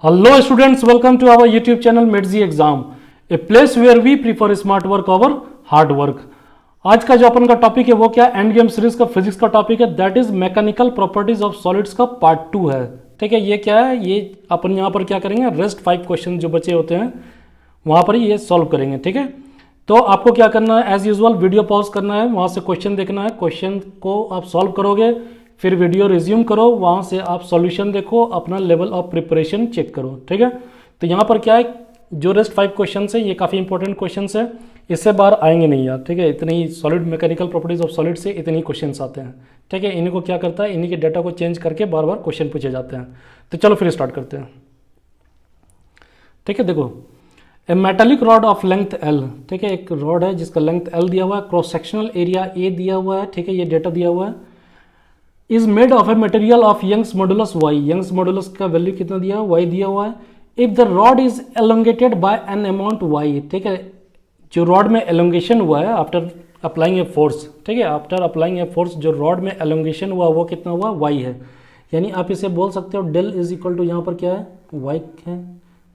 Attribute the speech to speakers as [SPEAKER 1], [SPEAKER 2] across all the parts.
[SPEAKER 1] Hello students, welcome to our YouTube channel MedZ Exam, a place where we prefer smart work over hard work. आज का जो अपन का topic है वो क्या एंड गेम सीरीज का फिजिक्स का टॉपिक है, that is mechanical properties of solids का पार्ट 2 है। ठीक है, ये क्या है, ये अपन यहाँ पर क्या करेंगे, रेस्ट 5 क्वेश्चन जो बचे होते हैं वहाँ पर ये सॉल्व करेंगे। ठीक है, तो आपको क्या करना है, एज यूजुअल वीडियो पॉज करना है, वहाँ से क्वेश्चन देखना है, क्वेश्चन को आप सॉल्व करोगे, फिर वीडियो रिज्यूम करो, वहाँ से आप सॉल्यूशन देखो, अपना लेवल ऑफ प्रिपरेशन चेक करो। ठीक है, तो यहाँ पर क्या है, जो रेस्ट 5 क्वेश्चन है ये काफ़ी इंपॉर्टेंट क्वेश्चन है, इससे बाहर आएंगे नहीं यार। ठीक है, इतने ही solid mechanical properties of solid से इतने ही क्वेश्चन आते हैं। ठीक है, इन्हीं को क्या करता है, इन्हीं के डाटा को चेंज करके बार बार क्वेश्चन पूछे जाते हैं। तो चलो फिर स्टार्ट करते हैं। ठीक है, देखो a metallic rod of length L. ठीक है, एक रॉड है जिसका लेंथ एल दिया हुआ है, क्रॉस सेक्शनल एरिया ए दिया हुआ है। ठीक है, ये डेटा दिया हुआ है। Is made of a material of Young's modulus Y, Young's modulus का वैल्यू कितना दिया हुआ है, वाई दिया हुआ है। If the rod is elongated by an amount Y. ठीक है, जो रॉड में एलोंगेशन हुआ है आफ्टर अप्लाइंग ए फोर्स, ठीक है, आफ्टर अप्लाइंग ए फोर्स जो रॉड में एलोंगेशन हुआ वो कितना हुआ, वाई है। यानी आप इसे बोल सकते हो डेल इज इक्वल टू यहाँ पर क्या है, वाई है।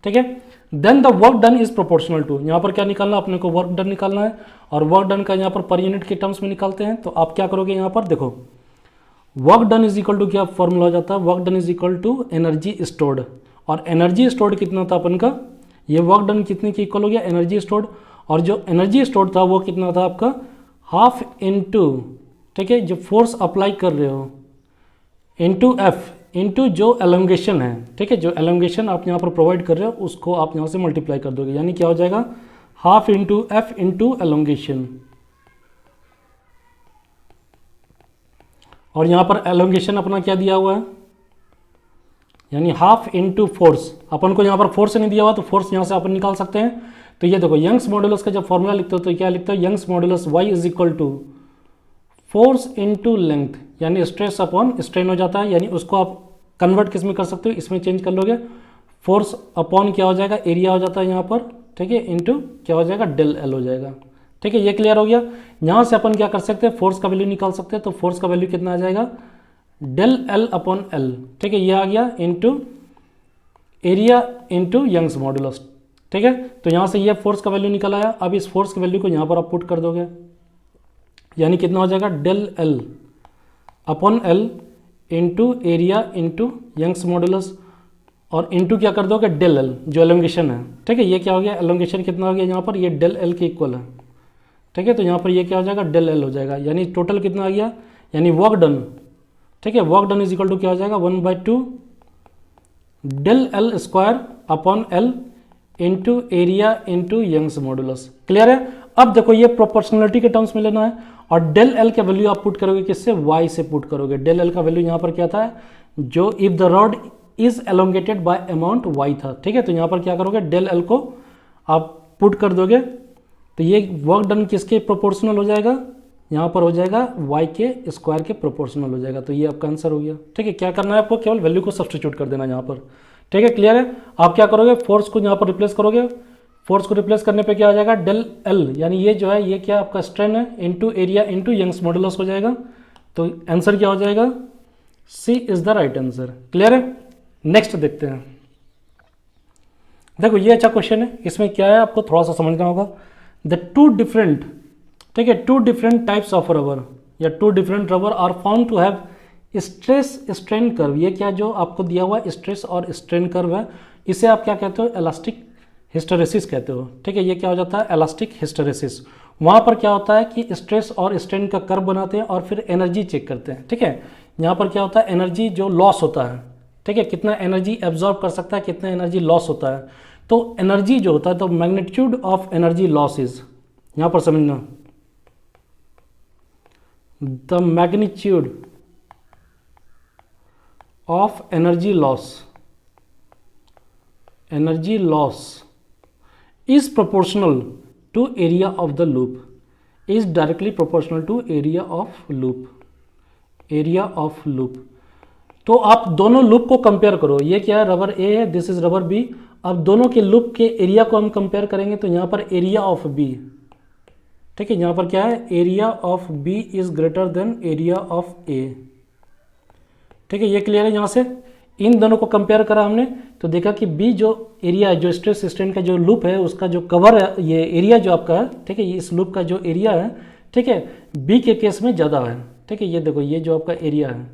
[SPEAKER 1] ठीक है, then the work done is proportional to, यहाँ पर क्या निकालना, अपने को वर्क डन निकालना है, और वर्क डन का यहाँ पर यूनिट के टर्म्स में निकालते हैं। तो आप क्या करोगे, यहाँ पर देखो work done is equal to क्या फॉर्मूला हो जाता है, work done is equal to energy stored, और एनर्जी स्टोर्ड कितना था अपन का, ये वर्क डन कितने की इक्वल हो गया, एनर्जी स्टोर्ड, और जो एनर्जी स्टोर्ड था वो कितना था आपका, हाफ इंटू, ठीक है, जो फोर्स अप्लाई कर रहे हो इंटू एफ इंटू जो एलोंगेशन है। ठीक है, जो एलोंगेशन आप यहाँ पर प्रोवाइड कर रहे हो उसको आप यहाँ से मल्टीप्लाई कर दोगे, यानी क्या हो जाएगा, half into F into elongation, और यहाँ पर एलोंगेशन अपना क्या दिया हुआ है, यानी हाफ इंटू फोर्स। अपन को यहाँ पर फोर्स नहीं दिया हुआ तो फोर्स यहाँ से अपन निकाल सकते हैं। तो ये देखो यंग्स मॉडुलस का जब फॉर्मूला लिखते हो तो क्या लिखते हो, Young's modulus Y is equal to force into length, यानी स्ट्रेस अपॉन स्ट्रेन हो जाता है, यानी उसको आप कन्वर्ट किस में कर सकते हो, इसमें चेंज कर लोगे, फोर्स अपॉन क्या हो जाएगा, एरिया हो जाता है यहाँ पर, ठीक है, इंटू क्या हो जाएगा, डेल एल हो जाएगा। ठीक है, ये क्लियर हो गया। यहाँ से अपन क्या कर सकते हैं, फोर्स का वैल्यू निकाल सकते हैं। तो फोर्स का वैल्यू कितना आ जाएगा, डेल एल अपॉन एल। ठीक है, ये आ गया into area into Young's modulus. ठीक है, तो यहाँ से ये फोर्स का वैल्यू निकल आया। अब इस फोर्स के वैल्यू को यहाँ पर आप पुट कर दोगे, यानी कितना हो जाएगा, del L upon L into area into Young's modulus, और इंटू क्या कर दोगे, डेल एल जो एलोंगेशन है। ठीक है, ये क्या हो गया, एलोंगेशन कितना हो गया यहाँ पर, ये डेल एल के इक्वल है। ठीक है, तो यहाँ पर ये क्या हो जाएगा, डेल एल हो जाएगा, यानी टोटल कितना आ गया, यानी वर्क डन। ठीक है, work done is equal to क्या हो जाएगा, 1/2 del L square upon L into area into Young's modulus. Clear है। अब देखो ये प्रोपोर्शनलिटी के टर्म्स में लेना है, और डेल एल का वैल्यू आप पुट करोगे किससे, वाई से पुट करोगे। डेल एल का वैल्यू यहाँ पर क्या था, जो if the rod is elongated by amount Y था। ठीक है, तो यहाँ पर क्या करोगे, डेल एल को आप पुट कर दोगे, तो ये वर्क डन किसके प्रोपोर्शनल हो जाएगा, यहाँ पर हो जाएगा वाई के स्क्वायर के प्रोपोर्शनल हो जाएगा। तो ये आपका आंसर हो गया। ठीक है, क्या करना है आपको, केवल वैल्यू को सब्स्टिट्यूट कर देना यहाँ पर। ठीक है, क्लियर है। आप क्या करोगे, फोर्स को यहाँ पर रिप्लेस करोगे, फोर्स को रिप्लेस करने पे क्या आ जाएगा, डेल एल, यानी ये जो है ये क्या आपका स्ट्रेन है, into area into Young's modulus हो जाएगा। तो आंसर क्या हो जाएगा, C is the right answer. Clear है। नेक्स्ट देखते हैं। देखो ये अच्छा क्वेश्चन है, इसमें क्या है आपको थोड़ा सा समझना होगा। द टू डिफरेंट, ठीक है, two different types of rubber या two different rubber are found to have stress strain curve. ये क्या जो आपको दिया हुआ स्ट्रेस और स्ट्रेन कर्व है, इसे आप क्या कहते हो, इलास्टिक हिस्टेरेसिस कहते हो। ठीक है, ये क्या हो जाता है, इलास्टिक हिस्टेरेसिस। वहाँ पर क्या होता है कि स्ट्रेस और स्ट्रेन का कर्व बनाते हैं और फिर एनर्जी चेक करते हैं। ठीक है, यहाँ पर क्या होता है, एनर्जी जो लॉस होता है, ठीक है, कितना एनर्जी एब्जॉर्ब कर सकता है, कितना एनर्जी लॉस होता है। तो एनर्जी जो होता है, तो magnitude of energy loss is, यहाँ पर समझना, the magnitude of energy loss is proportional to area of the loop, is directly proportional to area of loop। तो आप दोनों लूप को कंपेयर करो, ये क्या है, रबर ए है, दिस इज रबर बी। अब दोनों के लूप के एरिया को हम कंपेयर करेंगे, तो यहाँ पर एरिया ऑफ बी, ठीक है, यहाँ पर क्या है, area of B is greater than area of A. ठीक है, ये क्लियर है। यहाँ से इन दोनों को कंपेयर करा हमने तो देखा कि बी जो एरिया है, जो स्ट्रेस स्ट्रेन का जो लूप है, उसका जो कवर है, ये एरिया जो आपका है, ठीक है, इस लूप का जो एरिया है, ठीक है, बी के केस में ज़्यादा है, ठीक है। ये देखो, ये जो आपका एरिया है,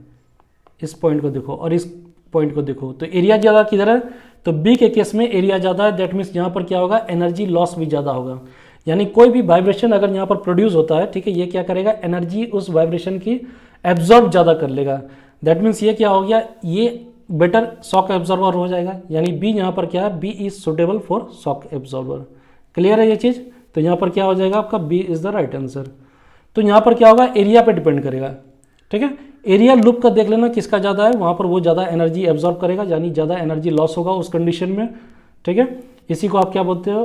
[SPEAKER 1] इस पॉइंट को देखो और इस पॉइंट को देखो, तो एरिया ज़्यादा किधर है, तो बी के केस में एरिया ज़्यादा है। दैट मीन्स यहाँ पर क्या होगा, एनर्जी लॉस भी ज़्यादा होगा। यानी कोई भी वाइब्रेशन अगर यहाँ पर प्रोड्यूस होता है, ठीक है, ये क्या करेगा, एनर्जी उस वाइब्रेशन की एब्जॉर्ब ज़्यादा कर लेगा। दैट मीन्स ये क्या हो गया, ये बेटर शॉक एब्जॉर्बर हो जाएगा। यानी बी यहाँ पर क्या है, B is suitable for shock absorber. Clear है ये चीज़। तो यहाँ पर क्या हो जाएगा आपका, B is the right answer. तो यहाँ पर क्या होगा, एरिया पे डिपेंड करेगा, ठीक है। एरिया लूप का देख लेना किसका ज़्यादा है, वहाँ पर वो ज़्यादा एनर्जी एब्जॉर्ब करेगा, यानी ज़्यादा एनर्जी लॉस होगा उस कंडीशन में, ठीक है। इसी को आप क्या बोलते हो,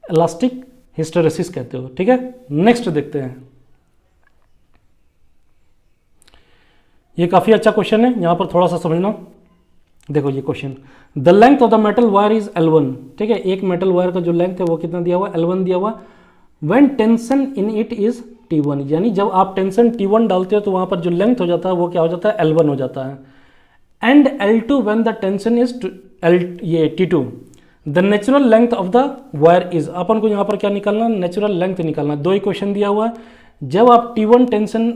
[SPEAKER 1] इलास्टिक हिस्टेरेसिस कहते हो, ठीक है। नेक्स्ट देखते हैं, ये काफ़ी अच्छा क्वेश्चन है, यहाँ पर थोड़ा सा समझना। देखो ये question, the length of the metal wire is L1, ठीक है, एक मेटल वायर का जो लेंथ है वो कितना दिया हुआ है, L1 दिया हुआ। When tension in it is T1, यानी जब आप टेंशन T1 डालते हो तो वहां पर जो लेंथ हो जाता है वो क्या हो जाता है, L1 हो जाता है। And L2 when the tension is T2, the natural length of the wire is, अपन को यहाँ पर क्या निकालना, नेचुरल लेंथ निकालना। दो इक्वेशन दिया हुआ है। जब आप T1 टेंशन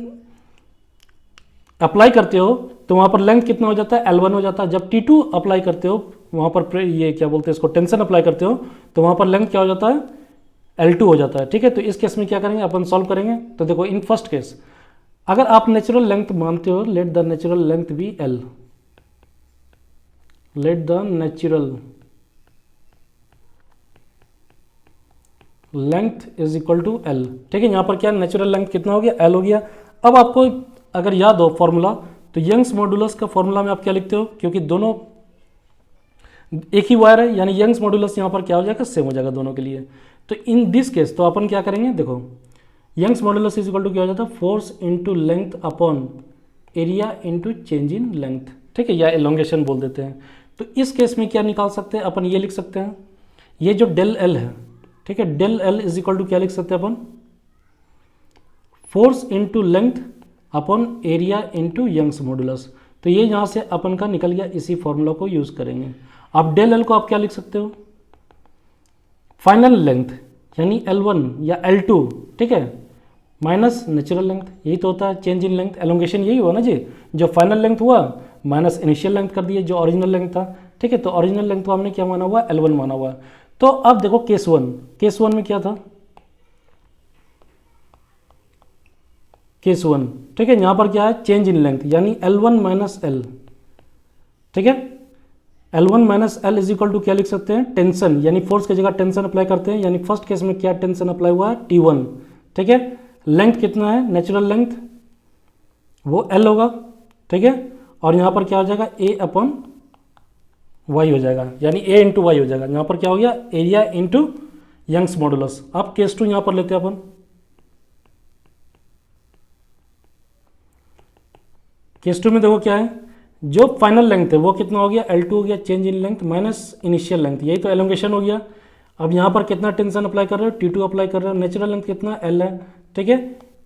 [SPEAKER 1] अप्लाई करते हो तो वहाँ पर लेंथ कितना हो जाता है, L1 हो जाता है। जब T2 अप्लाई करते हो, वहाँ पर ये क्या बोलते हैं इसको, टेंशन अप्लाई करते हो, तो वहाँ पर लेंथ क्या हो जाता है, L2 हो जाता है, ठीक है। तो इस केस में क्या करेंगे, अपन सॉल्व करेंगे। तो देखो, इन फर्स्ट केस अगर आप नेचुरल लेंथ मानते हो, let the natural length be L, let the natural length is equal to L, ठीक है। यहाँ पर क्या नेचुरल लेंथ कितना हो गया, L हो गया। अब आपको अगर याद हो फॉर्मूला, तो यंग्स मॉडुलस का फॉर्मूला में आप क्या लिखते हो, क्योंकि दोनों एक ही वायर है, यानी यंग्स मॉडुलस यहाँ पर क्या हो जाएगा, सेम हो जाएगा दोनों के लिए। तो इन दिस केस तो अपन क्या करेंगे, देखो Young's modulus is equal to क्या हो जाता है, force into length upon area into change in length, ठीक है, या एलोंगेशन बोल देते हैं। तो इस केस में क्या निकाल सकते हैं अपन, ये लिख सकते हैं, ये जो डेल एल है, ठीक है, del L is equal to क्या लिख सकते हैं अपन, force into length upon area into Young's modulus. तो ये यहाँ से अपन का निकल गया, इसी फॉर्मूला को यूज करेंगे। अब डेल एल को आप क्या लिख सकते हो, फाइनल लेंथ यानी L1 या L2, ठीक है, माइनस नेचुरल लेंथ, यही तो होता है चेंज इन लेंथ, एलोंगेशन यही हुआ ना जी। जो फाइनल लेंथ हुआ माइनस इनिशियल लेंथ कर दिए जो ओरिजिनल लेंथ था, ठीक है। तो ओरिजिनल लेंथ को हमने क्या माना हुआ, L1 माना हुआ। तो अब देखो केस वन में क्या था, केस 1, ठीक है, यहां पर क्या है, चेंज इन लेंथ यानी L1 माइनस L, ठीक है। L1 minus L is equal to क्या लिख सकते हैं, टेंशन, यानी फोर्स की जगह टेंशन अप्लाई करते हैं, यानी फर्स्ट केस में क्या टेंशन अप्लाई हुआ है, T1, ठीक है। लेंथ कितना है, नेचुरल लेंथ वो L होगा, ठीक है। और यहाँ पर क्या हो जाएगा, A अपॉन वाई हो जाएगा, यानी A इंटू वाई हो जाएगा। यहाँ पर क्या हो गया, एरिया इंटू यंग्स मॉडुलस। अब केस 2 यहाँ पर लेते हैं अपन, केस 2 में देखो क्या है, जो फाइनल लेंथ है वो कितना हो गया, L2 हो गया, change in length minus initial length, यही तो एलोंगेशन हो गया। अब यहाँ पर कितना टेंशन अप्लाई कर रहे हो, T2 अप्लाई कर रहे हो, नेचुरल लेंथ कितना L है, ठीक है,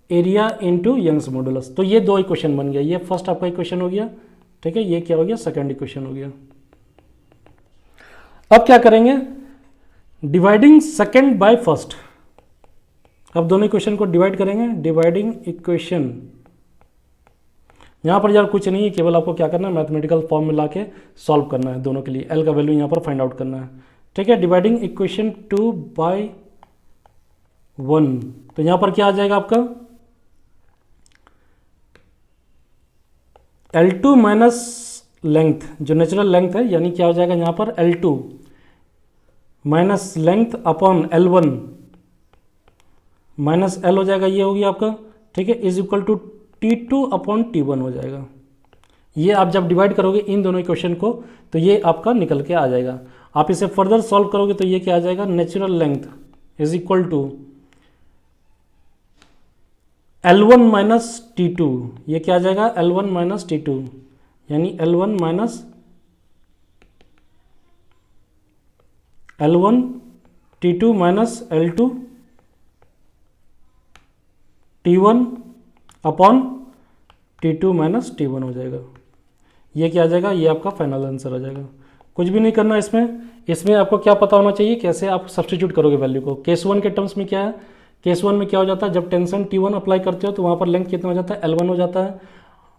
[SPEAKER 1] एरिया इनटू यंग्स मॉडुलस। तो ये दो इक्वेशन बन गया, ये फर्स्ट आपका इक्वेशन हो गया, ठीक है, ये क्या हो गया, सेकंड इक्वेशन हो गया। अब क्या करेंगे, डिवाइडिंग सेकंड बाय फर्स्ट। अब दोनों इक्वेशन को डिवाइड करेंगे, डिवाइडिंग इक्वेशन। यहाँ पर यार कुछ नहीं है, केवल आपको क्या करना है, मैथमेटिकल फॉर्म में लाके सॉल्व करना है दोनों के लिए, एल का वैल्यू यहाँ पर फाइंड आउट करना है, ठीक है। डिवाइडिंग इक्वेशन 2 बाय 1, तो यहाँ पर क्या आ जाएगा आपका, L2 माइनस लेंथ जो नेचुरल लेंथ है, यानी क्या हो जाएगा यहाँ पर L2 minus length upon L1 minus L हो जाएगा, ये हो गया आपका, ठीक है, is equal to T2 upon T1 हो जाएगा। ये आप जब डिवाइड करोगे इन दोनों इक्वेशन को तो ये आपका निकल के आ जाएगा। आप इसे फर्दर सॉल्व करोगे तो ये क्या आ जाएगा, natural length is equal to L1 minus T2, ये क्या आ जाएगा, L1 माइनस T2, यानी L1 minus L1 T2 minus L2 T1 upon T2 minus T1 हो जाएगा। ये क्या आ जाएगा, ये आपका फाइनल आंसर आ जाएगा। कुछ भी नहीं करना इसमें आपको क्या पता होना चाहिए कैसे आप सब्स्टिट्यूट करोगे वैल्यू को। केस 1 के टर्म्स में क्या है, केस 1 में क्या हो जाता है, जब टेंशन T1 अप्लाई करते हो तो वहाँ पर लेंथ कितना हो जाता है, L1 हो जाता है।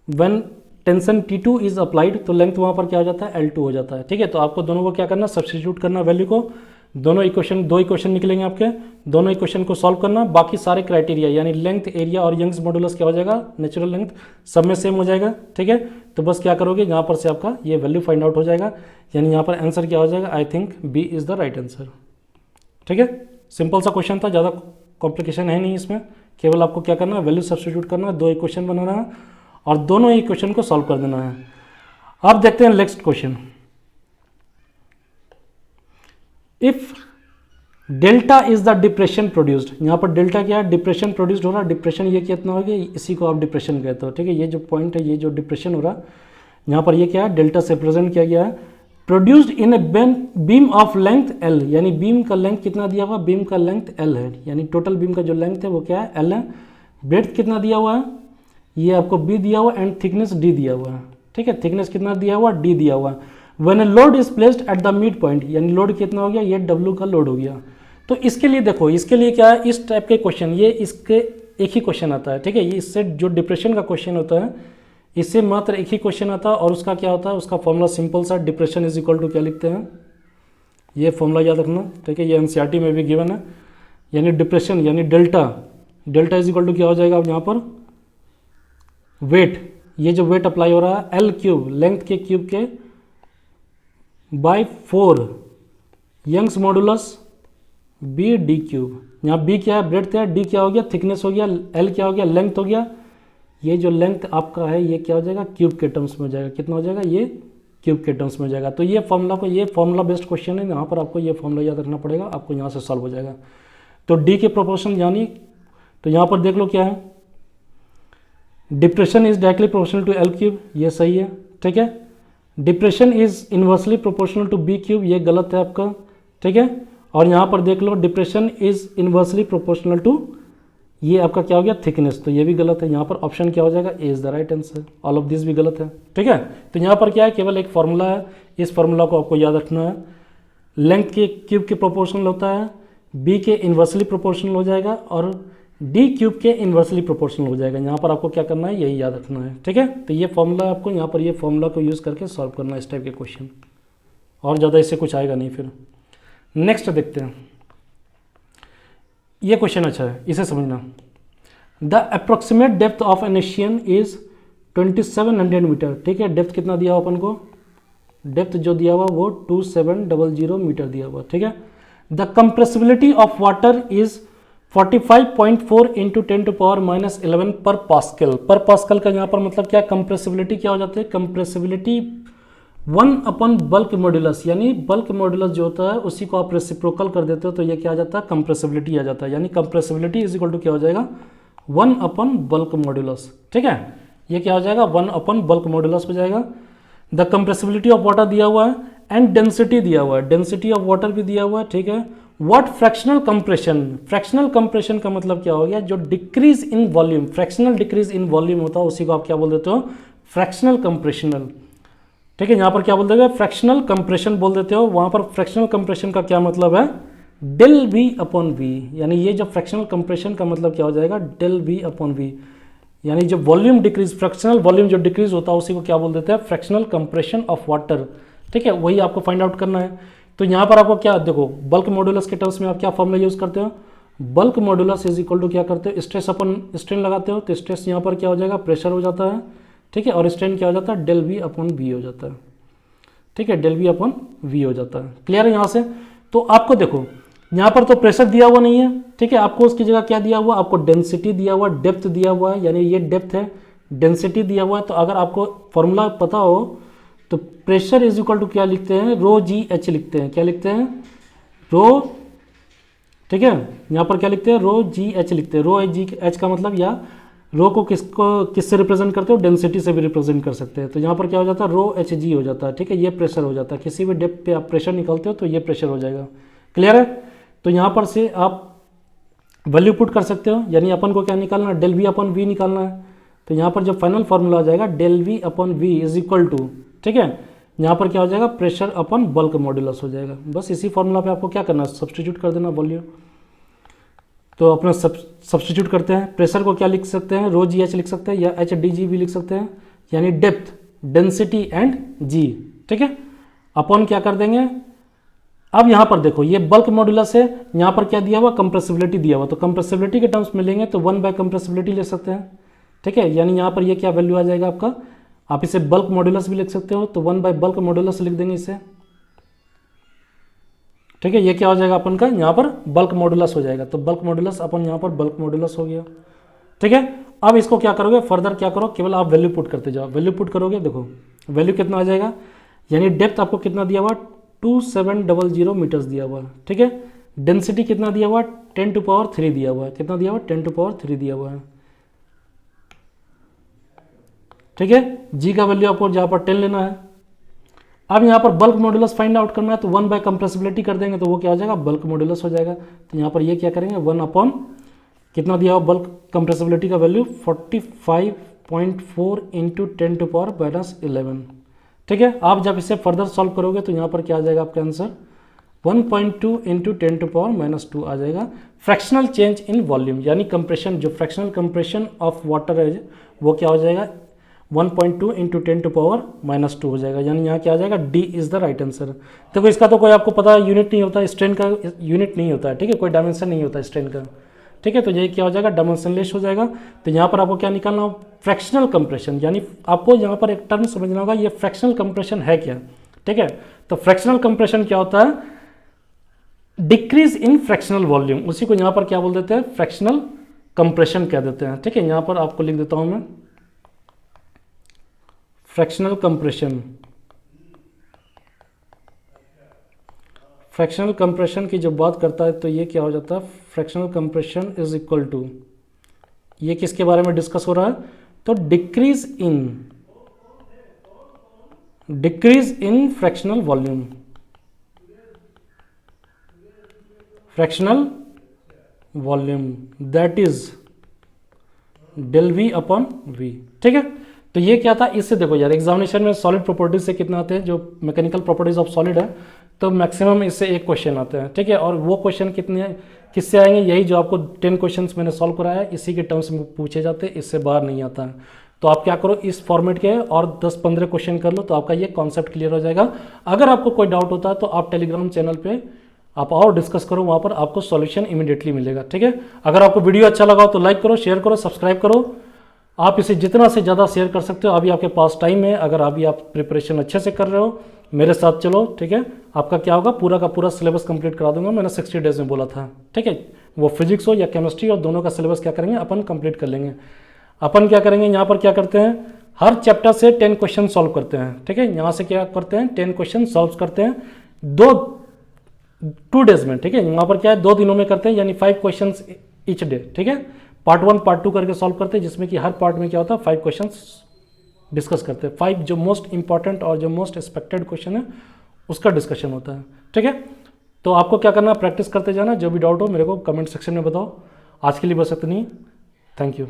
[SPEAKER 1] When tension T2 is applied तो लेंथ वहाँ पर क्या हो जाता है, L2 हो जाता है। ठीक है, तो आपको दोनों को क्या करना, सब्स्टिट्यूट करना वैल्यू को। दोनों इक्वेशन, दो इक्वेशन निकलेंगे आपके, दोनों इक्वेशन को सॉल्व करना। बाकी सारे क्राइटेरिया यानी लेंथ, एरिया और यंग्स मॉडुलस क्या हो जाएगा, नेचुरल लेंथ सब में सेम हो जाएगा। ठीक है, तो बस क्या करोगे, यहाँ पर से आपका ये वैल्यू फाइंड आउट हो जाएगा। यानी यहाँ पर आंसर क्या हो जाएगा, I think B is the right answer. ठीक है, सिंपल सा क्वेश्चन था, ज़्यादा कॉम्प्लिकेशन है नहीं इसमें। केवल आपको क्या करना है, वैल्यू सब्स्टिट्यूट करना है, दो इक्वेशन बनाना है और दोनों इक्वेशन को सॉल्व कर देना है। अब देखते हैं next question. If delta is the depression produced, यहाँ पर डेल्टा क्या है, डिप्रेशन प्रोड्यूस्ड हो रहा है। डिप्रेशन ये कितना हो गया, इसी को आप डिप्रेशन कहते हो। ठीक है, ये जो पॉइंट है, ये जो डिप्रेशन हो रहा है यहाँ पर, ये क्या है, डेल्टा से प्रेजेंट किया गया है। Produced in a beam of length L, यानी बीम का लेंथ कितना दिया हुआ, बीम का लेंथ L है, यानी टोटल बीम का जो लेंथ है वो क्या है, L है। ब्रेड्थ कितना दिया हुआ है, ये आपको B दिया हुआ एंड थिकनेस D दिया हुआ है। ठीक है, थिकनेस कितना दिया हुआ, D दिया हुआ है। When a load is placed at the mid point, यानी लोड कितना हो गया, ये W का लोड हो गया। तो इसके लिए देखो, इसके लिए क्या है, इस टाइप के क्वेश्चन, ये इसके एक ही क्वेश्चन आता है। ठीक है, ये इससे जो डिप्रेशन का क्वेश्चन होता है इससे मात्र एक ही क्वेश्चन आता है और उसका क्या होता है, उसका फॉर्मूला सिंपल सा, डिप्रेशन इज इक्वल टू क्या लिखते हैं, ये फॉर्मूला याद रखना। ठीक है, ये एनसीईआरटी में भी गिवन है। यानी डिप्रेशन यानी delta, delta is equal to क्या हो जाएगा, अब यहाँ पर वेट, ये जो वेट अप्लाई हो रहा है L क्यूब, लेंथ के क्यूब के by 4 Young's modulus B D cube. यहाँ B क्या है, ब्रेड्थ है, D क्या हो गया, थिकनेस हो गया, L क्या हो गया, लेंथ हो गया। ये जो लेंथ आपका है ये क्या हो जाएगा, क्यूब के टर्म्स में हो जाएगा। कितना हो जाएगा, ये क्यूब के टर्म्स में हो जाएगा। तो ये फॉर्मूला को, ये फॉर्मूला बेस्ड क्वेश्चन है, यहाँ पर आपको ये फॉर्मूला याद रखना पड़ेगा, आपको यहाँ से सॉल्व हो जाएगा। तो डी के प्रोपोर्शन यानी, तो यहाँ पर देख लो क्या है, depression is directly proportional to L cube, ये सही है। ठीक है, depression is inversely proportional to B cube, ये गलत है आपका। ठीक है, और यहाँ पर देख लो depression is inversely proportional to, ये आपका क्या हो गया, थिकनेस, तो ये भी गलत है। यहाँ पर ऑप्शन क्या हो जाएगा, A is the right answer. All of this भी गलत है। ठीक है, तो यहाँ पर क्या है, केवल एक फॉर्मूला है, इस फॉर्मूला को आपको याद रखना है। लेंथ के क्यूब के प्रोपोर्शनल होता है, बी के इन्वर्सली प्रोपोर्शनल हो जाएगा और डी क्यूब के इन्वर्सली प्रोपोर्शनल हो जाएगा। यहाँ पर आपको क्या करना है, यही याद रखना है। ठीक है, तो ये फॉर्मूला आपको यहाँ पर, ये फॉर्मूला को यूज़ करके सॉल्व करना है इस टाइप के क्वेश्चन, और ज़्यादा इससे कुछ आएगा नहीं। फिर नेक्स्ट देखते हैं, ये क्वेश्चन अच्छा है, इसे समझना। The approximate depth of an ocean is 2700 metre. ठीक है, डेप्थ कितना दिया हुआ अपन को, डेप्थ जो दिया हुआ वो 2700 मीटर दिया हुआ। ठीक है, the compressibility of water is 45.4 into 10⁻11 पर पास्कल। पर पास्कल का यहाँ पर मतलब क्या, कंप्रेसिबिलिटी क्या हो जाती है, कंप्रेसिबिलिटी 1 अपन बल्क मॉड्यूलस, यानी बल्क मॉड्यूलस जो होता है उसी को आप रेसिप्रोकल कर देते हो तो ये क्या आ जाता है, कंप्रेसिबिलिटी आ जाता है। यानी कंप्रेसिबिलिटी इज इक्वल टू क्या हो जाएगा, 1 अपन बल्क मॉड्यूलस। ठीक है, ये क्या हो जाएगा, 1 अपन बल्क मॉड्यूलस हो जाएगा। द कंप्रेसिबिलिटी ऑफ वाटर दिया हुआ है एंड डेंसिटी दिया हुआ है, डेंसिटी ऑफ वाटर भी दिया हुआ है। ठीक है, what fractional compression, fractional compression का मतलब क्या हो गया, जो decrease in volume, fractional decrease in volume होता है उसी को आप क्या बोल देते हो, फ्रैक्शनल कंप्रेशनल। ठीक है, यहाँ पर क्या बोल देते हो, फ्रैक्शनल कंप्रेशन बोल देते हो। वहाँ पर फ्रैक्शनल कंप्रेशन का क्या मतलब है, डेल वी अपॉन वी, यानी ये जो फ्रैक्शनल कंप्रेशन का मतलब क्या हो जाएगा, डेल वी अपॉन वी, यानी जो वॉल्यूम डिक्रीज, फ्रैक्शनल वॉल्यूम जो डिक्रीज होता है उसी को क्या बोल देते हैं, फ्रैक्शनल कंप्रेशन ऑफ वाटर। ठीक है, वही आपको फाइंड आउट करना है। तो यहाँ पर आपको क्या, देखो बल्क मॉड्यूलस के टर्म्स में आप क्या फॉर्मूला यूज करते हो, bulk modulus is equal to क्या करते हो, स्ट्रेस अपन स्ट्रेन लगाते हो, तो स्ट्रेस यहाँ पर क्या हो जाएगा, प्रेशर हो जाता है। ठीक है, और स्ट्रेन क्या हो जाता है, डेल वी अपॉन वी हो जाता है। ठीक है, डेल वी अपॉन वी हो जाता है। क्लियर है यहाँ से। तो आपको देखो यहाँ पर तो प्रेशर दिया हुआ नहीं है। ठीक है, आपको उसकी जगह क्या दिया हुआ, आपको डेंसिटी दिया हुआ, डेप्थ दिया हुआ है, यानी ये डेप्थ है, डेंसिटी दिया हुआ है। तो अगर आपको फॉर्मूला पता हो तो प्रेशर इज इक्वल टू क्या लिखते हैं, रो जी एच लिखते हैं। क्या लिखते हैं, रो। ठीक है, यहाँ पर क्या लिखते हैं, रो जी एच लिखते हैं। रो जी एच का मतलब, या रो को किससे रिप्रेजेंट करते हो, डेंसिटी से भी रिप्रेजेंट कर सकते हैं। तो यहाँ पर क्या हो जाता है, रो एच जी हो जाता है। ठीक है, ये प्रेशर हो जाता है, किसी भी डेप्थ पे आप प्रेशर निकालते हो तो ये प्रेशर हो जाएगा। क्लियर है। तो यहाँ पर से आप वैल्यू पुट कर सकते हो, यानी अपन को क्या निकालना है, डेल वी अपन वी निकालना है। तो यहाँ पर जो फाइनल फार्मूला आ जाएगा del V upon V is equal to, ठीक है, यहाँ पर क्या हो जाएगा प्रेशर अपॉन बल्क मॉड्यूलस हो जाएगा। बस इसी फार्मूला पे आपको क्या करना है, सब्सटीट्यूट कर देना वॉल्यूम। तो अपना सब्सटीट्यूट करते हैं, प्रेशर को क्या लिख सकते हैं, रो जी एच लिख सकते हैं या एच डी जी भी लिख सकते हैं, यानी डेप्थ, डेंसिटी एंड जी, ठीक है, अपॉन क्या कर देंगे। अब यहाँ पर देखो ये बल्क मॉड्यूलस है, यहाँ पर क्या दिया हुआ कंप्रेसिबिलिटी दिया हुआ, तो कंप्रेसिबिलिटी के टर्म्स में लेंगे तो 1 बाय कंप्रेसिबिलिटी ले सकते हैं, ठीक है, यानी यहाँ पर ये क्या वैल्यू आ जाएगा आपका, आप इसे बल्क मॉड्यूलस भी लिख सकते हो, तो 1 बाय बल्क मॉड्यूलस लिख देंगे इसे, ठीक है, ये क्या हो जाएगा अपन का यहाँ पर बल्क मॉड्यूलस हो जाएगा, तो बल्क मॉड्यूलस अपन यहाँ पर बल्क मॉड्यूलस हो गया, ठीक है। अब इसको क्या करोगे, फर्दर क्या करो, केवल आप वैल्यू पुट करते जाओ, वैल्यू पुट करोगे, देखो वैल्यू कितना आ जाएगा, यानी डेप्थ आपको कितना दिया हुआ 2700 मीटर्स दिया हुआ, ठीक है, डेंसिटी कितना दिया हुआ 10⁻³ दिया हुआ है, कितना दिया हुआ 10⁻³ दिया हुआ है, ठीक है, जी का वैल्यू आपको जहाँ पर 10 लेना है। अब यहाँ पर बल्क मॉड्यूलस फाइंड आउट करना है, तो 1 बाय कंप्रेसिबिलिटी कर देंगे तो वो क्या हो जाएगा बल्क मॉड्यूलस हो जाएगा। तो यहाँ पर ये क्या करेंगे 1 अपॉन कितना दिया हुआ बल्क कंप्रेसिबिलिटी का वैल्यू 45.4 इंटू 10⁻11, ठीक है। आप जब इसे फर्दर सॉल्व करोगे तो यहाँ पर क्या आ जाएगा आपका आंसर 1.2 इंटू 10⁻² आ जाएगा। फ्रैक्शनल चेंज इन वॉल्यूम, यानी कंप्रेशन, जो फ्रैक्शनल कंप्रेशन ऑफ वाटर है वो क्या हो जाएगा 1.2 इंटू 10⁻² हो जाएगा, यानी यहाँ क्या आ जाएगा D is the right answer. देखो इसका तो कोई आपको पता यूनिट नहीं होता, स्ट्रेन का यूनिट नहीं होता है, ठीक है, कोई डायमेंशन नहीं होता स्ट्रेन का, ठीक है, तो ये क्या हो जाएगा डायमेंशनलेस हो जाएगा। तो यहाँ पर आपको क्या निकालना हो फ्रैक्शनल कंप्रेशन, यानी आपको यहाँ पर एक टर्म समझना होगा ये फ्रैक्शनल कंप्रेशन है क्या, ठीक है। तो फ्रैक्शनल कंप्रेशन क्या होता है, डिक्रीज इन फ्रैक्शनल वॉल्यूम, उसी को यहाँ पर क्या बोल देते हैं फ्रैक्शनल कंप्रेशन कह देते हैं, ठीक है। यहाँ पर आपको लिख देता हूँ मैं फ्रैक्शनल कंप्रेशन, फ्रैक्शनल कंप्रेशन की जब बात करता है तो ये क्या हो जाता है fractional compression is equal to, ये किसके बारे में डिस्कस हो रहा है, तो decrease in fractional volume, fractional volume that is del V upon V, ठीक है। तो ये क्या था, इससे देखो यार एग्जामिनेशन में सॉलिड प्रॉपर्टीज से कितना आते हैं, जो मैकेनिकल प्रॉपर्टीज ऑफ सॉलिड है, तो मैक्सिमम इससे एक क्वेश्चन आते हैं, ठीक है। और वो क्वेश्चन कितने किससे आएंगे, यही जो आपको 10 क्वेश्चंस मैंने सॉल्व कराया है इसी के टर्म्स में पूछे जाते हैं, इससे बाहर नहीं आता है। तो आप क्या करो इस फॉर्मेट के और 10-15 क्वेश्चन कर लो तो आपका ये कॉन्सेप्ट क्लियर हो जाएगा। अगर आपको कोई डाउट होता है तो आप टेलीग्राम चैनल पे आप और डिस्कस करो, वहाँ पर आपको सॉल्यूशन इमीडिएटली मिलेगा, ठीक है। अगर आपको वीडियो अच्छा लगा हो तो लाइक करो, शेयर करो, सब्सक्राइब करो, आप इसे जितना से ज़्यादा शेयर कर सकते हो। अभी आपके पास टाइम है, अगर अभी आप प्रिपरेशन अच्छे से कर रहे हो मेरे साथ चलो, ठीक है, आपका क्या होगा पूरा का पूरा सिलेबस कंप्लीट करा दूंगा, मैंने 60 डेज में बोला था, ठीक है। वो फिजिक्स हो या केमिस्ट्री और दोनों का सिलेबस क्या करेंगे अपन कंप्लीट कर लेंगे। अपन क्या करेंगे यहाँ पर क्या करते हैं हर चैप्टर से 10 क्वेश्चन सॉल्व करते हैं, ठीक है। यहाँ से क्या करते हैं 10 क्वेश्चन सॉल्व करते हैं 2 डेज में, ठीक है। यहाँ पर क्या है 2 दिनों में करते हैं, यानी 5 क्वेश्चन ईच डे, ठीक है। पार्ट 1 पार्ट 2 करके सॉल्व करते हैं, जिसमें कि हर पार्ट में क्या होता है 5 क्वेश्चन डिस्कस करते हैं। 5 जो मोस्ट इंपॉर्टेंट और जो मोस्ट एक्सपेक्टेड क्वेश्चन है उसका डिस्कशन होता है, ठीक है। तो आपको क्या करना है प्रैक्टिस करते जाना, जो भी डाउट हो मेरे को कमेंट सेक्शन में बताओ। आज के लिए बस इतनी, थैंक यू।